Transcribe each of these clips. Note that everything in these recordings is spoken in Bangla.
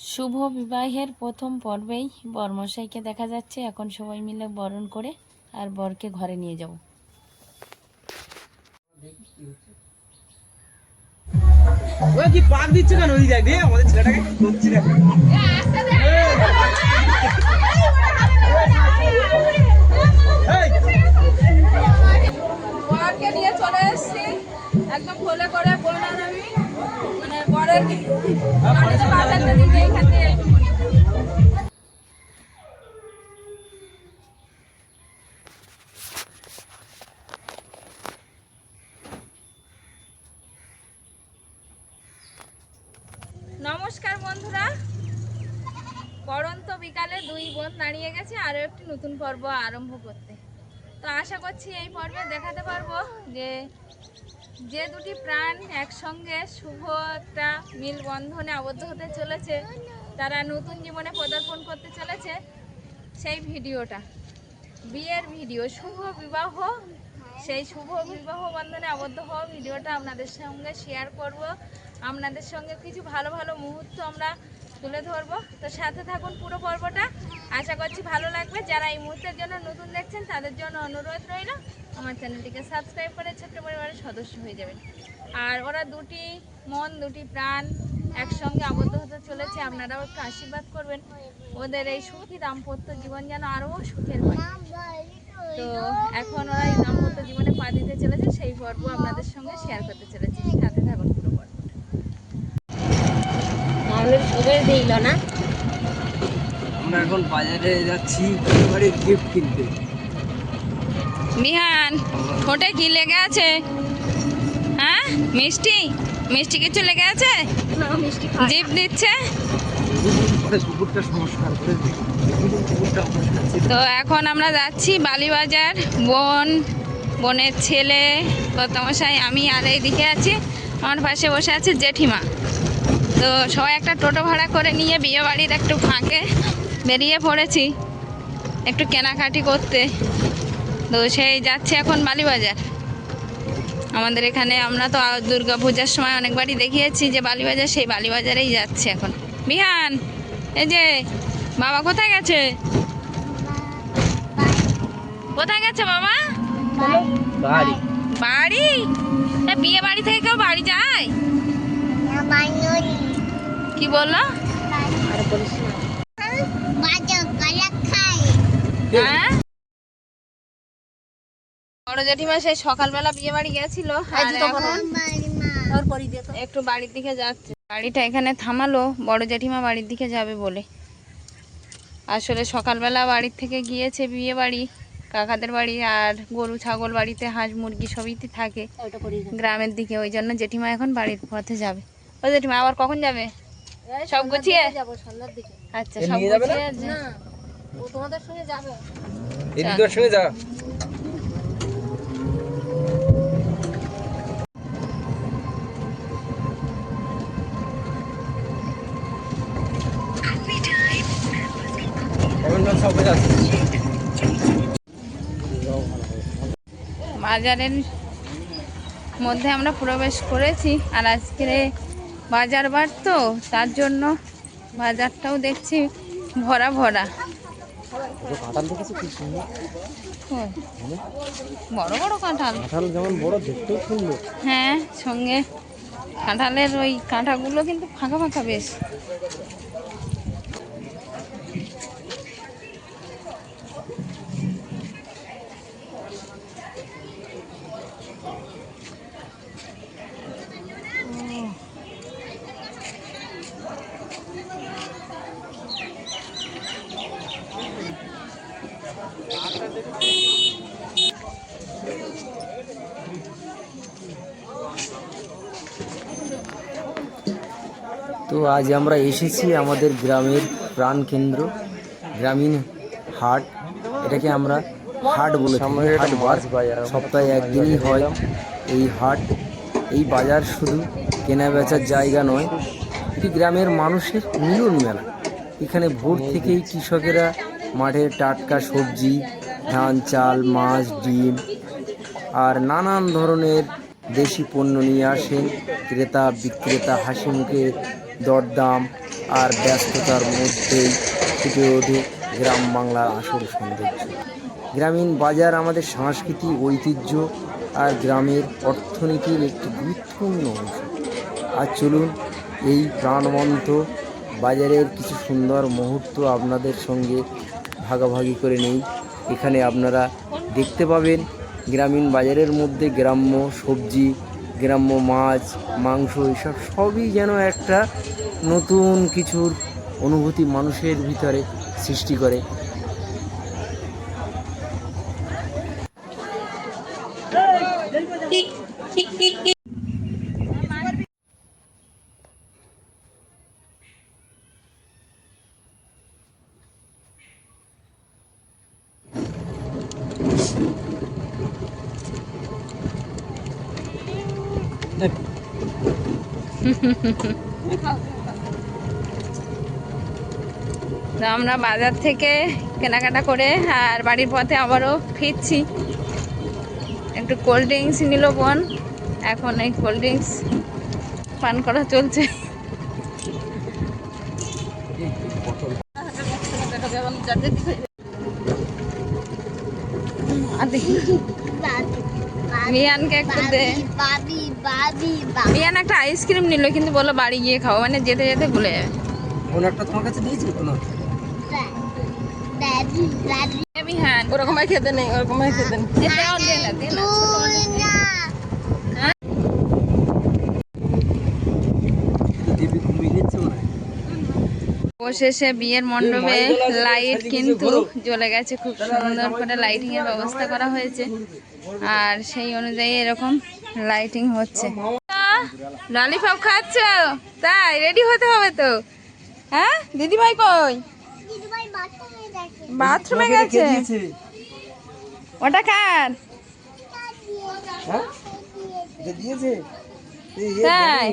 শুভ বিবাহের প্রথম পর্বেই বরমশাইকে দেখা যাচ্ছে। এখন সবাই মিলে বরণ করে আর বরকে ঘরে নিয়ে যাব। ওই কি পাক দিচ্ছে কেন? ওই দেখ রে, আমাদের ছেলেটাকে কি করছে রে? বরকে নিয়ে চলে এসেছি একদম খোলে করে বোন আর আমি, মানে বরের গাড়িতে পাঠাতে দিকে এখান থেকে নমস্কার বন্ধুরা। পড়ন্ত বিকালে দুই বোন দাঁড়িয়ে গেছে আরও একটি নতুন পর্ব আরম্ভ করতে। তো আশা করছি এই পর্বে দেখাতে পারবো যে যে দুটি প্রাণ একসঙ্গে শুভ একটা মিলবন্ধনে আবদ্ধ হতে চলেছে, তারা নতুন জীবনে পদার্পণ করতে চলেছে। সেই ভিডিওটা বিয়ের ভিডিও, শুভ বিবাহ, সেই শুভ বিবাহ বন্ধনে আবদ্ধ হওয়া ভিডিওটা আপনাদের সঙ্গে শেয়ার করব। আপনাদের সঙ্গে কিছু ভালো ভালো মুহূর্ত আমরা তুলে ধরবো। তো সাথে থাকুন পুরো পর্বটা, আশা করছি ভালো লাগবে। যারা এই মুহূর্তের জন্য নতুন দেখছেন তাদের জন্য অনুরোধ রইল আমার চ্যানেলটিকে সাবস্ক্রাইব করে ছোট্ট পরিবারের সদস্য হয়ে যাবেন। আর ওরা দুটি মন দুটি প্রাণ একসঙ্গে আবদ্ধ হতে চলেছে, আপনারাও একটু আশীর্বাদ করবেন ওদের এই সুখী দাম্পত্য জীবন যেন আরও সুখের হয়। তো এখন ওরা এই দাম্পত্য জীবনে পা দিতে চলেছে, সেই পর্ব আপনাদের সঙ্গে শেয়ার করতে চলেছি। সাথে থাকুন পুরো পর্ব। আমরা এখন বাজারে যাচ্ছি বিয়েবাড়ির গিফট কিনতে। বিহান ওটা কি লেগে আছে? হ্যাঁ, মিষ্টি মিষ্টি কিছু লেগে আছে? জিপ দিচ্ছে। কুকুরটা সংস্কার করে তো এখন আমরা যাচ্ছি বালিবাজার। বোনের ছেলে, কর্তামশাই, আমি আর এইদিকে আছি, আমার পাশে বসে আছে জেঠিমা। তো সবাই একটা টোটো ভাড়া করে নিয়ে বিয়ে বাড়ির একটু ফাঁকে বেরিয়ে পড়েছি একটু কেনাকাটি করতে। তো সেই যাচ্ছি এখন বালিবাজার। আমাদের এখানে আমরা তো দুর্গা পূজার সময় অনেকবারই দেখিয়েছি যে বালিবাজার, সেই বালিবাজারেই যাচ্ছি এখন। বিহান, এই যে বাবা কোথায় গেছে? কোথায় গেছে বাবা? বাড়ি। বাড়ি? বিয়ে বাড়ি থেকে কেউ বাড়ি যায়? কি বললো? হ্যাঁ, বড় জেঠিমা সেই সকালবেলা বিয়ে বাড়ি গেছিল, একটু বাড়ির দিকে যাচ্ছে। গাড়িটা এখানে থামালো বড় জেঠিমা বাড়ির দিকে যাবে বলে। আসলে সকালবেলা বাড়ির থেকে গিয়েছে বিয়ে বাড়ি, কাকাদের বাড়ি, আর গরু ছাগল বাড়িতে হাঁস মুরগি সবই থাকে গ্রামের দিকে, ওই জন্য জেঠিমা এখন বাড়ির পথে যাবে। ও জেঠিমা আবার কখন যাবে? সব গুছিয়ে আচ্ছা, সব গুছিয়ে তোমাদের সঙ্গে যাবে। এদিকের সঙ্গে যা। বাজারের মধ্যে আমরা প্রবেশ করেছি, আর আজকে বাজার বার তো তার জন্য বাজারটাও দেখছি ভরা ভরা। বড় বড় কাঁঠাল, যেমন বড় দেখতেও সুন্দর। হ্যাঁ, সঙ্গে কাঁঠালের ওই কাঁটাগুলো কিন্তু ফাঁকা ফাঁকা বেশ। তো আজ আমরা এসেছি আমাদের গ্রামের প্রাণকেন্দ্র গ্রামীণ হাট। এটাকে আমরা হাট বলে থাকি। হাট বাজার সপ্তাহে একদিনই হয় এই হাট। এই বাজার শুধু কেনা বেচার জায়গা নয়, এটি গ্রামের মানুষের মিলন মেলা। এখানে ভোর থেকেই কৃষকেরা মাঠে টাটকা সবজি, ধান, চাল, মাছ, ডিম আর নানান ধরনের দেশি পণ্য নিয়ে আসেন। ক্রেতা বিক্রেতা হাসি মুখে দরদাম আর ব্যস্ততার মধ্যেই ফুটে ওঠে গ্রাম বাংলার আসল সৌন্দর্য। গ্রামীণ বাজার আমাদের সংস্কৃতি, ঐতিহ্য আর গ্রামের অর্থনীতির একটি গুরুত্বপূর্ণ অংশ। আর চলুন এই প্রাণবন্ত বাজারের কিছু সুন্দর মুহূর্ত আপনাদের সঙ্গে ভাগাভাগি করে নেই। এখানে আপনারা দেখতে পাবেন গ্রামীণ বাজারের মধ্যে গ্রাম্য সবজি, গ্রাম্য মাছ, মাংস, এসব সবই যেন একটা নতুন কিছুর অনুভূতি মানুষের ভিতরে সৃষ্টি করে। তো আমরা বাজার থেকে কেনাকাটা করে আর বাড়ির পথে আবারও ফিরছি। একটু কোল্ড ড্রিঙ্কস নিল বোন, এখন এই কোল্ড ড্রিঙ্কস পান করা চলছে। মিয়ানকে একটু দে। মিয়ান একটা আইসক্রিম নিল, কিন্তু বললো বাড়ি গিয়ে খাবো, মানে যেতে যেতে ভুলে যাবে। একটা তোমার কাছে দিয়েছি কোনো হ্যাঁ, ওরকম খেতে নেই, ওরকম খেতে নেই। অবশেষে বিয়ের মণ্ডপে লাইট কিন্তু জ্বলে গেছে, খুব সুন্দর করে লাইটিং এর ব্যবস্থা করা হয়েছে, আর সেই অনুযায়ী এরকম লাইটিং হচ্ছে। ললিপপ খাচ্ছ? তাই রেডি হতে হবে তো। হ্যাঁ, দিদি ভাই কই? বাথরুমে গেছে। ওটা কার? তাই,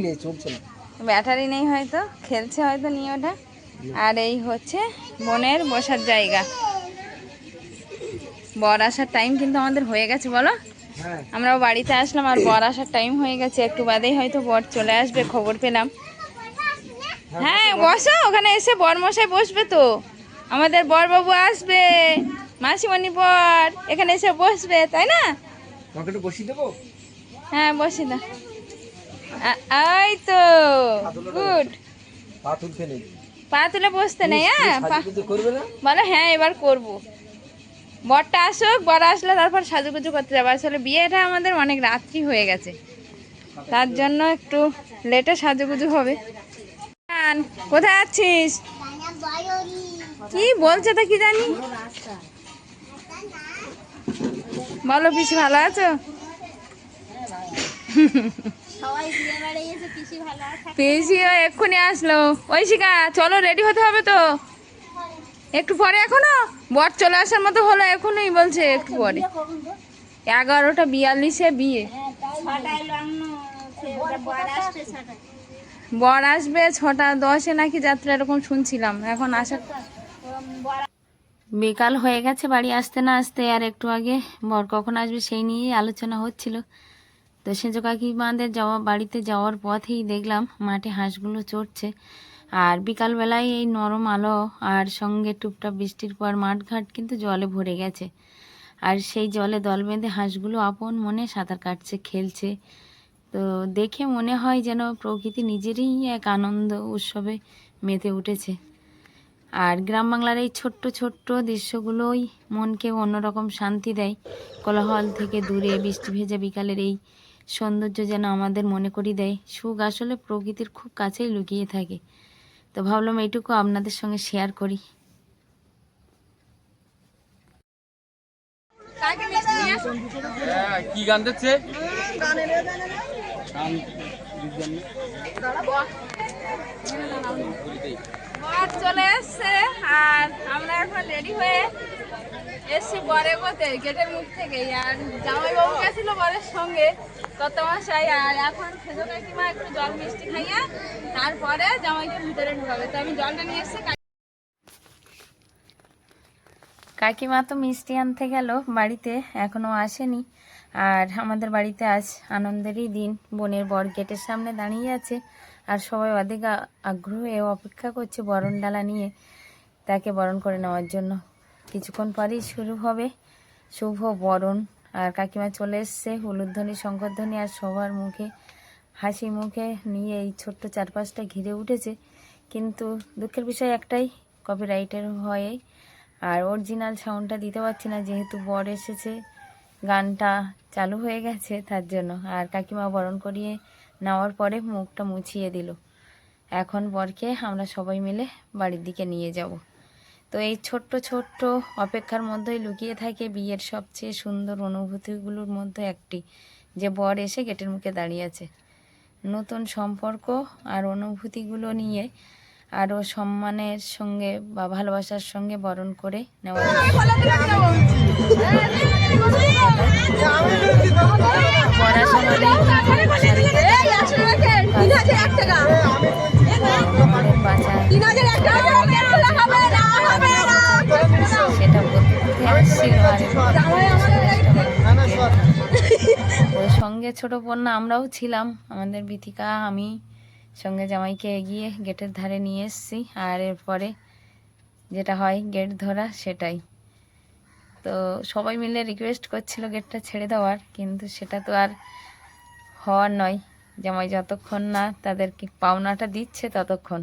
ব্যাটারি নেই হয়তো, খেলছে হয়তো নিয়ে ওটা। আর এই হচ্ছে বোনের বসার জায়গা। বর আসার টাইম কিন্তু আমাদের হয়ে গেছে, বলো। আমরাও বাড়িতে আসলাম আর বর আসার টাইম হয়ে গেছে, একটু বাদেই হয়তো বর চলে আসবে, খবর পেলাম। হ্যাঁ বসো, ওখানে এসে বর মশাই বসবে তো, আমাদের বর বাবু আসবে, মাসিমণি বর এখানে এসে বসবে, তাই না? হ্যাঁ বসি না, এই তো গুড। পা তুলে বসতে নেই। হ্যাঁ বলো, হ্যাঁ এবার করবো। বরটা আসুক, বর আসলে তারপর সাজুগুজু করতে যাবো। আসলে বিয়েটা আমাদের অনেক রাত্রি হয়ে গেছে, তার জন্য একটু লেটে সাজুগুজু হবে। কোথায় আছিস? কি বলছে তো কি জানি। বলো পিসি ভালো আছো? পিসিও এক্ষুনি আসলো। ঐশিকা চলো, রেডি হতে হবে তো একটু পরে। এখনো বর চলে আসার মতো হলো, এখনই বলছে একটু পরে। 11:42 বিয়ে। বর আসবে 6:10 নাকি যাত্রা, এরকম শুনছিলাম। এখন আসার বিকাল হয়ে গেছে বাড়ি আসতে না আসতে, আর একটু আগে বর কখন আসবে সেই নিয়েই আলোচনা হচ্ছিল। তো সেজ কাকিমাদের বাড়িতে যাওয়ার পথেই দেখলাম মাঠে হাঁসগুলো চড়ছে। আর বিকালবেলায় এই নরম আলো আর সঙ্গে টুপটাপ বৃষ্টির পর মাঠঘাট কিন্তু জলে ভরে গেছে। আর সেই জলে দল বেঁধে হাঁসগুলো আপন মনে সাঁতার কাটছে, খেলছে। তো দেখে মনে হয় যেন প্রকৃতি নিজেরই এক আনন্দ উৎসবে মেতে উঠেছে। আর গ্রাম বাংলার এই ছোট্ট ছোট্ট দৃশ্যগুলোই মনকে অন্যরকম শান্তি দেয়। কোলাহল থেকে দূরে বৃষ্টি ভেজা বিকালের এই সৌন্দর্য যেন আমাদের মনে করিয়ে দেয় সুখ আসলে প্রকৃতির খুব কাছেই লুকিয়ে থাকে। তো ভাবলাম এইটুকু আপনাদের সঙ্গে শেয়ার করি। কি গান দিচ্ছে? বর চলে এসছে আর আমরা এখন রেডি হয়ে এসছি বরে গোতে গেটের মুখ থেকে। আর জামাই বাবু গেছিল বরের সঙ্গে কত মশাই, আর এখন সেজো কাকিমা একটু জল মিষ্টি খাইয়া তারপরে জামাইকে ভিতরে ঢুকাবে। তো আমি জলটা নিয়ে এসছি। কাকিমা তো মিষ্টি আনতে গেল, বাড়িতে এখনো আসেনি। আর আমাদের বাড়িতে আজ আনন্দেরই দিন। বোনের বর গেটের সামনে দাঁড়িয়ে আছে আর সবাই অধিক আগ্রহে অপেক্ষা করছে বরণডালা নিয়ে তাকে বরণ করে নেওয়ার জন্য। কিছুক্ষণ পরেই শুরু হবে শুভ বরণ। আর কাকিমা চলে এসছে, উলুধ্বনি শঙ্করধ্বনি আর সবার মুখে হাসি মুখে নিয়ে এই ছোট্ট চারপাশটা ঘিরে উঠেছে। কিন্তু দুঃখের বিষয় একটাই, কপিরাইটের ভয়ে আর অরিজিনাল সাউন্ডটা দিতে পারছি না, যেহেতু বর এসেছে, গানটা চালু হয়ে গেছে তার জন্য। আর কাকিমা বরণ করিয়ে নেওয়ার পরে মুখটা মুছিয়ে দিল। এখন বরকে আমরা সবাই মিলে বাড়ির দিকে নিয়ে যাব। তো এই ছোট্ট ছোট্ট অপেক্ষার মধ্যেই লুকিয়ে থাকে বিয়ের সবচেয়ে সুন্দর অনুভূতিগুলোর মধ্যে একটি, যে বর এসে গেটের মুখে দাঁড়িয়ে আছে। নতুন সম্পর্ক আর অনুভূতিগুলো নিয়ে আরও সম্মানের সঙ্গে বা ভালোবাসার সঙ্গে বরণ করে নেওয়া সেটা বলতে আসছিল। ওর সঙ্গে ছোট বোন আমরাও ছিলাম, আমাদের বিথিকা আমি সঙ্গে জামাইকে এগিয়ে গেটের ধারে নিয়ে এসেছি। আর এরপরে যেটা হয় গেট ধরা, সেটাই। তো সবাই মিলে রিকোয়েস্ট করছিল গেটটা ছেড়ে দেওয়ার, কিন্তু সেটা তো আর হওয়ার নয়। জামাই যতক্ষণ না তাদেরকে পাওনাটা দিচ্ছে ততক্ষণ।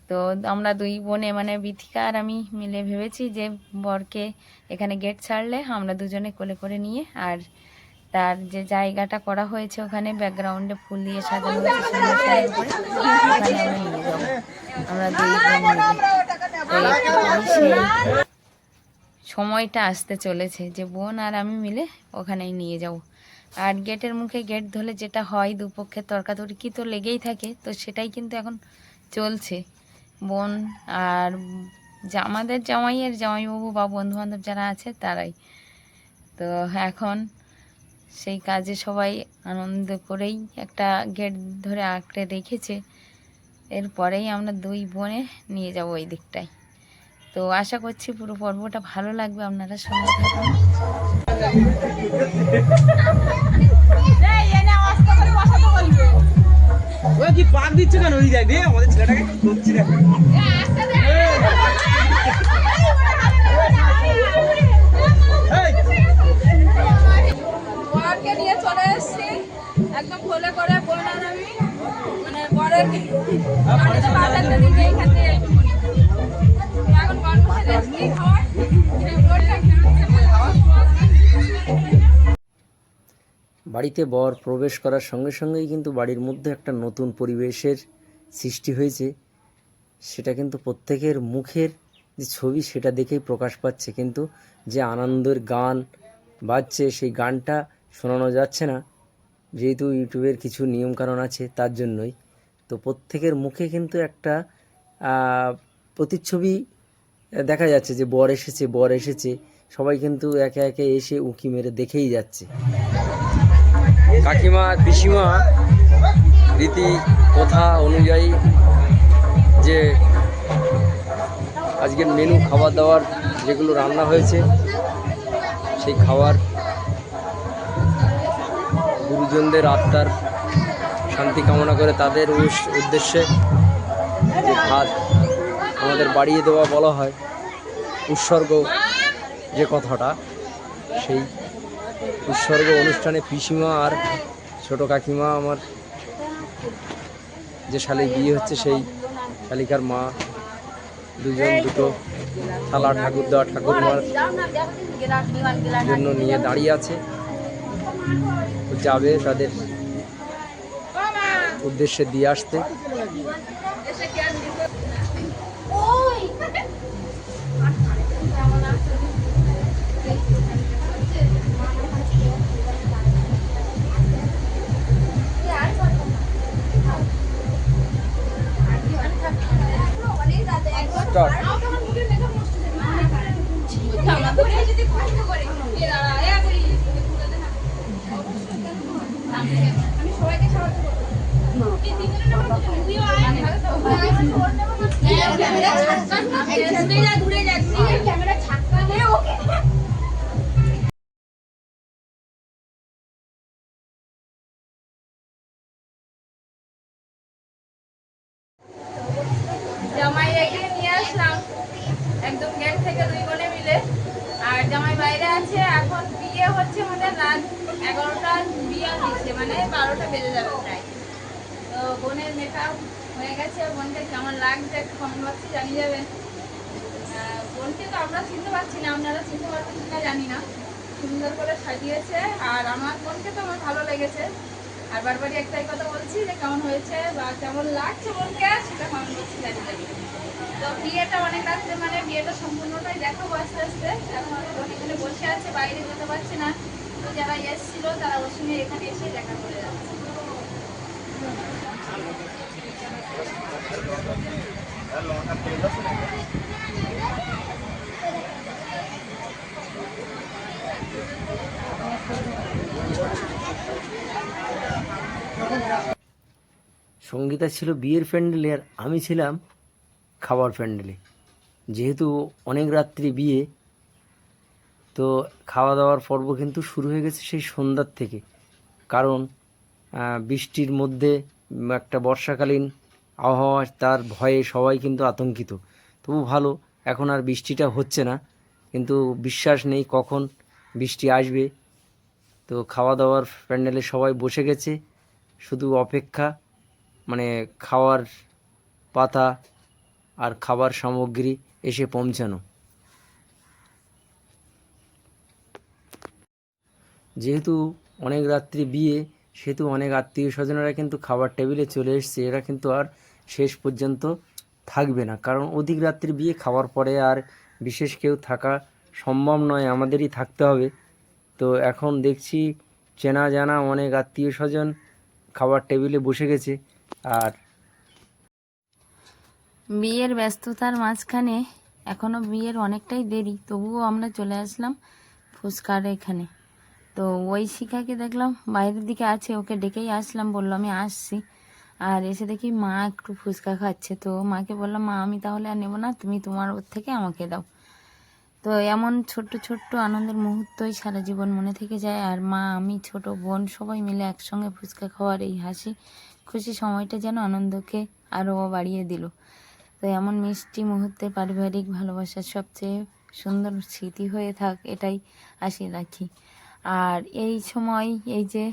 তো আমরা দুই বোনে মানে বিথিকা আর আমি মিলে ভেবেছি যে বরকে এখানে গেট ছাড়লে আমরা দুজনে কোলে করে নিয়ে, আর তার যে জায়গাটা করা হয়েছে ওখানে ব্যাকগ্রাউন্ডে ফুল দিয়ে সাজানো হয়েছে, ওখানে আমরা নিয়ে যাবো আমরা দুই বোন মিলে। সেই সময়টা আসতে চলেছে যে বোন আর আমি মিলে ওখানেই নিয়ে যাব। আর গেটের মুখে গেট ধরলে যেটা হয়, দুপক্ষের তর্কাতর্কি তো লেগেই থাকে, তো সেটাই কিন্তু এখন চলছে। বোন আর আমাদের জামাইবাবু বা বন্ধুবান্ধব যারা আছে তারাই তো এখন সেই কাজে সবাই আনন্দ করেই একটা গেট ধরে আঁকড়ে রেখেছে। এরপরেই আমরা দুই বোনে নিয়ে যাব ওই দিকটায়। তো আশা করছি পুরো পর্বটা ভালো লাগবে, আপনারা সঙ্গে থাকুন। ওই কি পাক দিচ্ছে কেন ওই জায়গায়? আমাদের ছেলেটাকে ধরছি না। বরকে নিয়ে চলে এসেছি একদম খোলে করে, বোন আর আমি মানে বরের বাজারটা দিকে এইখান থেকে এখন বরকে রেস্টি খাওয়ার বাড়িতে বর প্রবেশ করার সঙ্গে সঙ্গেই কিন্তু বাড়ির মধ্যে একটা নতুন পরিবেশের সৃষ্টি হয়েছে। সেটা কিন্তু প্রত্যেকের মুখের যে ছবি সেটা দেখেই প্রকাশ পাচ্ছে, কিন্তু যে আনন্দের গান বাজছে সেই গানটা শোনানো যাচ্ছে না, যেহেতু ইউটিউবের কিছু নিয়মকানুন আছে তার জন্যই। তো প্রত্যেকের মুখে কিন্তু একটা প্রতিচ্ছবি দেখা যাচ্ছে যে বর এসেছে, সবাই কিন্তু একে একে এসে উঁকি মেরে দেখেই যাচ্ছে। কাকিমা পিসিমা রীতি কথা অনুযায়ী যে আজকের মেনু খাবার দাবার যেগুলো রান্না হয়েছে, সেই খাবার গুরুজনদের আত্মার শান্তি কামনা করে তাদের উদ্দেশ্যে যে ভাত আমাদের বাড়িয়ে দেওয়া বলা হয়, উৎসর্গ যে কথাটা, সেই উৎসর্গ অনুষ্ঠানে পিসিমা আর ছোট কাকিমা, আমার যে শালির বিয়ে হচ্ছে সেই শালিকার মা, দুটো থালা ঠাকুর দেওয়া ঠাকুরমার জন্য নিয়ে দাঁড়িয়ে আছে। যাবে তাদের উদ্দেশ্যে দিয়ে আসতে। আমি সবাইকে সাহায্য করবো। একদম গেট থেকে দুই বোনে মিলে। আর জামাই বাইরে আছে। এখন বিয়ে হচ্ছে আমাদের রাত 11টা, বিয়ে হয়েছে মানে 12টা বেজে যাবে প্রায়। তো বোনের মেকআপ হয়ে গেছে। বোনকে কেমন লাগছে একটু কমেন্ট বক্সে জানিয়ে যাবেন। বোনকে তো আমরা চিনতে পারছি না, আপনারা চিনতে পারবেন কিনা জানি না। সুন্দর করে সাজিয়েছে আর আমার বোনকে তো আমার ভালো লেগেছে। আর বারবারই একটাই কথা বলছি যে কেমন হয়েছে বা কেমন লাগছে বোনকে সেটা কমেন্ট বক্সে জানিয়ে যাবেন। তো বিয়েটা অনেক রাত্রে মানে বিয়েটা সম্পূর্ণটাই দেখাবো আস্তে আস্তে। এখন বোন এখানে বসে আছে, বাইরে যেতে পারছে না। তো যারা এসেছিল তারা ওর সঙ্গে এখানে এসে দেখা করে যাচ্ছে। সঙ্গীতা ছিল বিয়ের প্যান্ডেলে আর আমি ছিলাম খাবার প্যান্ডেলে। যেহেতু অনেক রাত্রি বিয়ে, তো খাওয়া দাওয়ার পর্ব কিন্তু শুরু হয়ে গেছে সেই সন্ধ্যার থেকে। কারণ বৃষ্টির মধ্যে একটা বর্ষাকালীন আবহাওয়া, তার ভয়ে সবাই কিন্তু আতঙ্কিত। তবু ভালো, এখন আর বৃষ্টিটা হচ্ছে না, কিন্তু বিশ্বাস নেই কখন বৃষ্টি আসবে। তো খাওয়া দাওয়ার প্যান্ডেলে সবাই বসে গেছে, শুধু অপেক্ষা, মানে খাওয়ার পাতা আর খাবার সামগ্রী এসে পৌঁছানো। যেহেতু অনেক রাত্রি বিয়ে, সেহেতু অনেক আত্মীয় স্বজনেরা কিন্তু খাবার টেবিলে চলে এসছে। এরা কিন্তু আর শেষ পর্যন্ত থাকবে না, কারণ অধিক রাত্রি বিয়ে, খাওয়ার পরে আর বিশেষ কেউ থাকা সম্ভব নয়, আমাদেরই থাকতে হবে। তো এখন দেখছি চেনা জানা অনেক আত্মীয় স্বজন খাবার টেবিলে বসে গেছে। আর বিয়ের ব্যস্ততার মাঝখানে এখনও বিয়ের অনেকটাই দেরি, তবুও আমরা চলে আসলাম ফুচকার এখানে। তো ওই শিখাকে দেখলাম বাইরের দিকে আছে, ওকে ডেকেই আসলাম, বললো আমি আসছি। আর এসে দেখি মা একটু ফুচকা খাচ্ছে। তো মাকে বললাম, মা আমি তাহলে আর নেবো না, তুমি তোমার ওর থেকে আমাকে দাও। তো এমন ছোট্ট ছোট্ট আনন্দের মুহূর্তই সারা জীবন মনে থেকে যায়। আর মা, আমি, ছোট বোন সবাই মিলে একসঙ্গে ফুচকা খাওয়ার এই হাসি খুশি সময়টা যেন আনন্দকে আরও বাড়িয়ে দিল। তো এমন মিষ্টি মুহূর্তে পারিবারিক ভালোবাসার সবচেয়ে সুন্দর স্মৃতি হয়ে থাক, এটাই আশা রাখি। আর এই সময় এই যে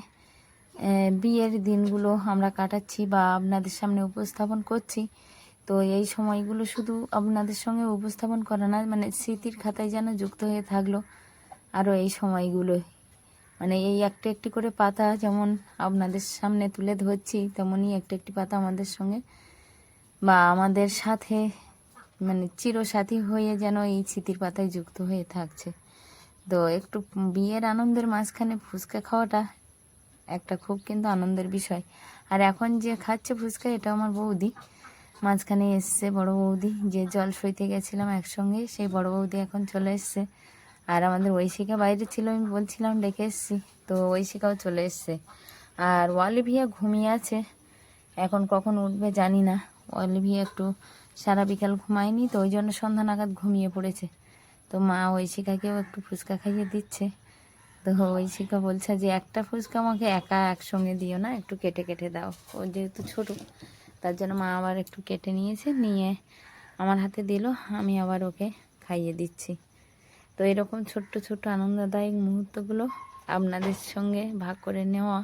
বিয়ের দিনগুলো আমরা কাটাচ্ছি বা আপনাদের সামনে উপস্থাপন করছি, তো এই সময়গুলো শুধু আপনাদের সঙ্গে উপস্থাপন করা না, মানে স্মৃতির খাতায় যেন যুক্ত হয়ে থাকলো আরও এই সময়গুলো। মানে এই একটা একটি করে পাতা যেমন আপনাদের সামনে তুলে ধরছি, তেমনই একটা একটি পাতা আমাদের সঙ্গে বা আমাদের সাথে মানে চিরসাথী হয়ে যেন এই স্মৃতির পাতায় যুক্ত হয়ে থাকছে। তো একটু বিয়ের আনন্দের মাঝখানে ফুচকা খাওয়াটা একটা খুব কিন্তু আনন্দের বিষয়। আর এখন যে খাচ্ছে ফুচকা, এটা আমার বৌদি। মাঝখানে এসছে বড় বৌদি, যে জল সইতে গেছিলাম একসঙ্গে, সেই বড় বৌদি এখন চলে এসছে। আর আমাদের ঐশিকা বাইরে ছিল, আমি বলছিলাম ডেকে এসছি, তো ঐশিকাও চলে এসছে। আর অলিভিয়া ঘুমিয়ে আছে, এখন কখন উঠবে জানি না। অলিভিয়া একটু সারা বিকাল ঘুমায়নি, তো ওই জন্য সন্ধ্যা নাগাদ ঘুমিয়ে পড়েছে। তো মা ঐশিকাকেও একটু ফুচকা খাইয়ে দিচ্ছে। তো ঐশিকা বলছে যে একটা ফুচকা আমাকে একা একসঙ্গে দিও না, একটু কেটে কেটে দাও। ও যেহেতু ছোট, তার জন্য মা আবার একটু কেটে নিয়েছে, নিয়ে আমার হাতে দিল, আমি আবার ওকে খাইয়ে দিচ্ছি। তো এরকম ছোট্ট ছোট্ট আনন্দদায়ক মুহূর্তগুলো আপনাদের সঙ্গে ভাগ করে নেওয়া।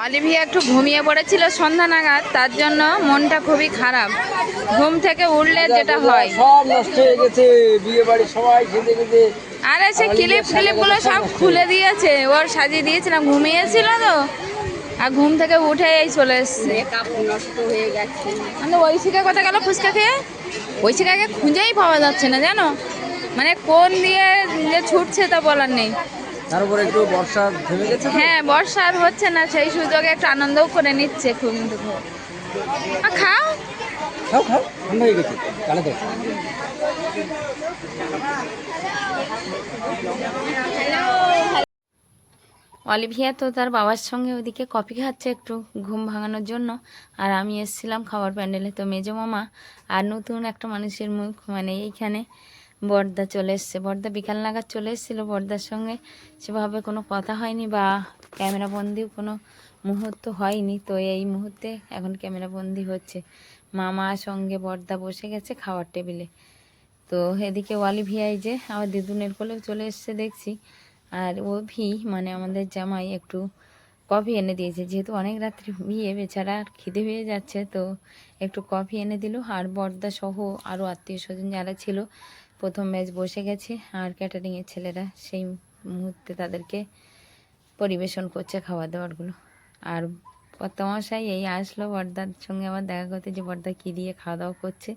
অলিভিয়া একটু ঘুমিয়ে পড়েছিল সন্ধ্যা নাগাদ, তার জন্য মনটা খুবই খারাপ। ঘুম থেকে উঠলে যেটা হয়, সব নষ্ট হয়ে গেছে, বিয়ে বাড়ি সবাই খেতে খেতে। আরে সে ক্লিপগুলো সব খুলে দিয়েছে, ওর সাজিয়ে দিয়েছিলাম, ঘুমিয়েছিল তো, আর ঘুম থেকে উঠে এই চলে এসছে। নষ্ট হয়ে গেছে। আমাদের ঐশিকা কোথায় গেল ফুচকা খেয়ে? ঐশিকাকে খুঁজেই পাওয়া যাচ্ছে না জানো, মানে কোন দিয়ে যে ছুটছে তা বলার নেই। তার উপরে একটু বর্ষা থেমে গেছে। হ্যাঁ, বর্ষা আর হচ্ছে না, সেই সুযোগে একটু আনন্দও করে নিচ্ছে খুব। কিন্তু খাও খাও খাও, ঠান্ডা হয়ে গেছে কালে তো। অলিভিয়া তো তার বাবার সঙ্গে ওদিকে কফি খাচ্ছে একটু ঘুম ভাঙানোর জন্য। আর আমি এসেছিলাম খাবার প্যান্ডেলে। তো মেজো মামা আর নতুন একটা মানুষের মুখ, মানে এইখানে বড়দা চলে এসছে, বড়দা বিকাল নাগাদ চলে এসেছিলো। বড়দার সঙ্গে সেভাবে কোনো কথা হয়নি বা ক্যামেরা বন্দিও কোনো মুহূর্ত হয়নি। তো এই মুহূর্তে এখন ক্যামেরা বন্দি হচ্ছে। মামা সঙ্গে বড়দা বসে গেছে খাওয়ার টেবিলে। তো এদিকে অলিভিয়াই যে আমার দিদুনের কোলেও চলে এসছে দেখছি। আর মানে আমাদের জামাই একটু কফি এনে দিয়েছে, যেহেতু অনেক রাত্রি বিয়ে, বেচারা খিদে হয়ে যাচ্ছে, তো একটু কফি এনে দিল। আর বড়দা সহ আরও আত্মীয় স্বজন যারা ছিল প্রথম ব্যাচ বসে গেছে, আর ক্যাটারিংয়ের ছেলেরা সেই মুহূর্তে তাদেরকে পরিবেশন করছে খাওয়া দাওয়ারগুলো। আর কর্তামশাই এই আসলো বড়দার সঙ্গে আমার দেখা করতে, যে বড়দা কী দিয়ে খাওয়া দাওয়া করছে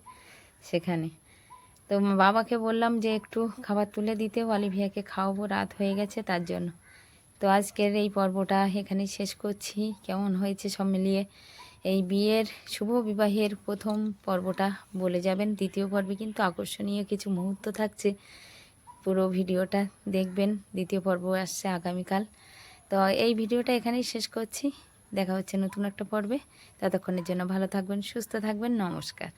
সেখানে। তো বাবাকে বললাম যে একটু খাবার তুলে দিতে, অলিভিয়াকে খাওয়াবো, রাত হয়ে গেছে তার জন্য। তো আজকের এই পর্বটা এখানেই শেষ করছি। কেমন হয়েছে সব মিলিয়ে এই বিয়ের শুভ বিবাহের প্রথম পর্বটা বলে যাবেন। দ্বিতীয় পর্বে কিন্তু আকর্ষণীয় কিছু মুহূর্ত থাকছে, পুরো ভিডিওটা দেখবেন। দ্বিতীয় পর্ব আসছে আগামীকাল। তো এই ভিডিওটা এখানেই শেষ করছি, দেখা হচ্ছে নতুন একটা পর্বে। ততক্ষণের জন্য ভালো থাকবেন, সুস্থ থাকবেন, নমস্কার।